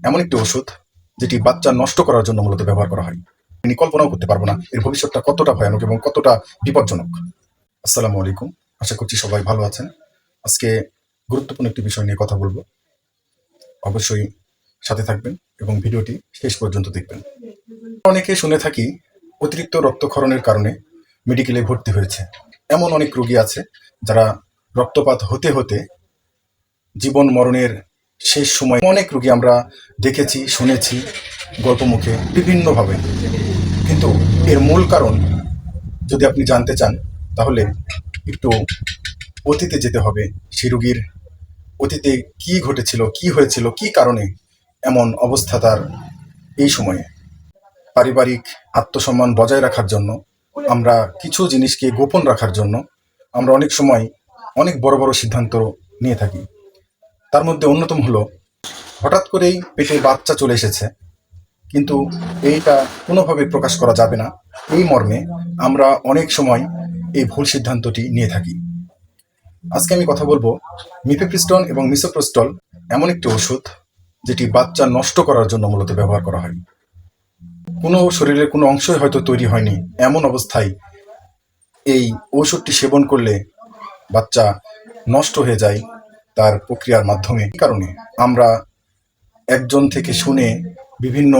এমন একটি ওষুধ যেটি বাচ্চা নষ্ট করার জন্য মূলত ব্যবহার করা হয়। তিনি কল্পনাও করতে পারবো না এর ভবিষ্যৎটা কতটা ভয়ানক এবং কতটা বিপজ্জনক। আসসালামু আলাইকুম, আশা করছি সবাই ভালো আছেন। আজকে গুরুত্বপূর্ণ একটি বিষয় নিয়ে কথা বলবো, অবশ্যই সাথে থাকবেন এবং ভিডিওটি শেষ পর্যন্ত দেখবেন। অনেকে শুনে থাকি অতিরিক্ত রক্তক্ষরণের কারণে মেডিকেলে ভর্তি হয়েছে। এমন অনেক রোগী আছে যারা রক্তপাত হতে হতে জীবন মরণের শেষ সময় অনেক রোগী আমরা দেখেছি, শুনেছি গল্প মুখে বিভিন্নভাবে। কিন্তু এর মূল কারণ যদি আপনি জানতে চান তাহলে একটু অতীতে যেতে হবে। সেই রোগীর অতীতে কি ঘটেছিল, কি হয়েছিল, কি কারণে এমন অবস্থা তার। এই সময়ে পারিবারিক আত্মসম্মান বজায় রাখার জন্য, আমরা কিছু জিনিসকে গোপন রাখার জন্য আমরা অনেক সময় অনেক বড় বড় সিদ্ধান্ত নিয়ে থাকি। তার মধ্যে অন্যতম হলো হঠাৎ করেই পেটে বাচ্চা চলে এসেছে, কিন্তু এইটা কোনোভাবে প্রকাশ করা যাবে না, এই মর্মে আমরা অনেক সময় এই ভুল সিদ্ধান্তটি নিয়ে থাকি। আজকে আমি কথা বলবো মিফেপ্রিস্টন এবং মিসোপ্রোস্টল এমন একটি ওষুধ যেটি বাচ্চা নষ্ট করার জন্য মূলত ব্যবহার করা হয়। কোনো শরীরের কোনো অংশই হয়তো তৈরি হয়নি, এমন অবস্থায় এই ঔষধটি সেবন করলে বাচ্চা নষ্ট হয়ে যায় তার প্রক্রিয়ার মাধ্যমে। এই কারণে আমরা একজন থেকে শুনে বিভিন্ন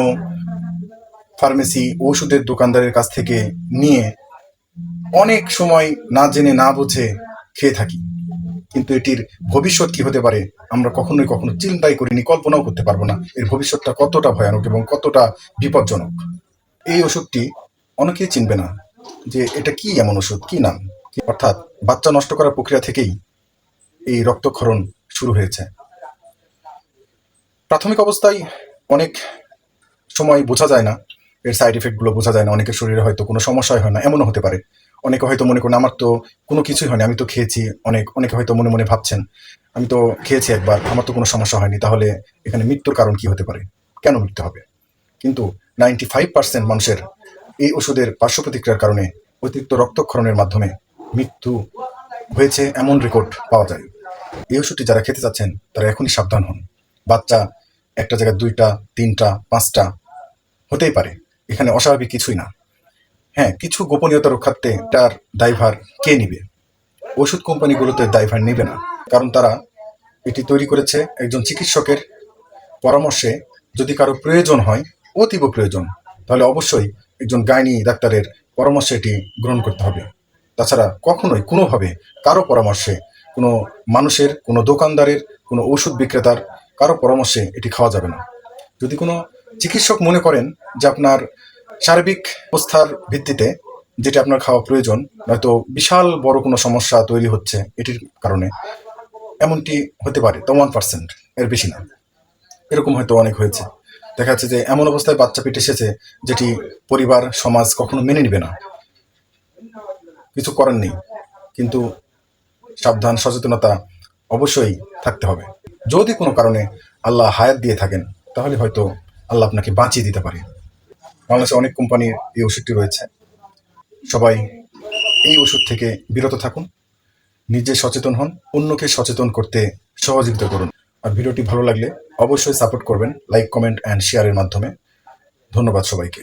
ফার্মেসি ওষুধের দোকানদারের কাছ থেকে নিয়ে অনেক সময় না জেনে না বুঝে খেয়ে থাকি, কিন্তু এটির ভবিষ্যৎ কি হতে পারে আমরা কখনো চিন্তাই করিনি, কল্পনাও করতে পারবো না এর ভবিষ্যৎটা কতটা ভয়ানক এবং কতটা বিপজ্জনক। এই ওষুধটি অনেকেই চিনবে না যে এটা কি এমন ওষুধ, কি নাম। অর্থাৎ বাচ্চা নষ্ট করার প্রক্রিয়া থেকেই এই রক্তক্ষরণ শুরু হয়েছে। প্রাথমিক অবস্থায় অনেক সময় বোঝা যায় না, এর সাইড এফেক্টগুলো বোঝা যায় না। অনেকের শরীরে হয়তো কোনো সমস্যাই হয় না, এমনও হতে পারে। অনেকে হয়তো মনে করেন আমার তো কোনো কিছুই হয়নি, আমি তো খেয়েছি। অনেকে হয়তো মনে মনে ভাবছেন আমি তো খেয়েছি একবার, আমার তো কোনো সমস্যা হয়নি, তাহলে এখানে মৃত্যুর কারণ কি হতে পারে, কেন মৃত্যু হবে? কিন্তু 95% মানুষের এই ওষুধের পার্শ্ব প্রতিক্রিয়ার কারণে অতিরিক্ত রক্তক্ষরণের মাধ্যমে মৃত্যু হয়েছে, এমন রেকর্ড পাওয়া যায়। এই ওষুধটি যারা খেতে চাচ্ছেন তারা এখনই সাবধান হন। বাচ্চা একটা জায়গায় 2টা 3টা 5টা হতেই পারে, এখানে অস্বাভাবিক কিছুই না। হ্যাঁ, কিছু গোপনীয়তা রক্ষার্থে তার দায়ভার কে নিবে? ওষুধ কোম্পানিগুলোতে দায়ভার নেবে না, কারণ তারা এটি তৈরি করেছে একজন চিকিৎসকের পরামর্শে। যদি কারো প্রয়োজন হয়, অতীব প্রয়োজন, তাহলে অবশ্যই একজন গাইনি ডাক্তারের পরামর্শে এটি গ্রহণ করতে হবে। তাছাড়া কখনোই কোনোভাবে কারো পরামর্শে, কোনো মানুষের, কোনো দোকানদারের, কোনো ওষুধ বিক্রেতার কারো পরামর্শে এটি খাওয়া যাবে না। যদি কোনো চিকিৎসক মনে করেন যে আপনার সার্বিক অবস্থার ভিত্তিতে যেটা আপনার খাওয়া প্রয়োজন, নয়তো বিশাল বড় কোনো সমস্যা তৈরি হচ্ছে এটির কারণে, এমনটি হতে পারে, তো 1%, এর বেশি না। এরকম হয়তো অনেক হয়েছে। দেখা যাচ্ছে যে এমন অবস্থায় বাচ্চা পেটে এসেছে যেটি পরিবার সমাজ কখনো মেনে নিবে না, কিছু করার নেই। কিন্তু সাবধান, সচেতনতা অবশ্যই থাকতে হবে। যদি কোনো কারণে আল্লাহ হায়াত দিয়ে থাকেন তাহলে হয়তো আল্লাহ আপনাকে বাঁচিয়ে দিতে পারে। বাংলাদেশে অনেক কোম্পানির এই ওষুধটি রয়েছে। সবাই এই ওষুধ থেকে বিরত থাকুন, নিজে সচেতন হন, অন্যকে সচেতন করতে সহযোগিতা করুন। আর ভিডিওটি ভালো লাগলে অবশ্যই সাপোর্ট করবেন লাইক, কমেন্ট অ্যান্ড শেয়ারের মাধ্যমে। ধন্যবাদ সবাইকে।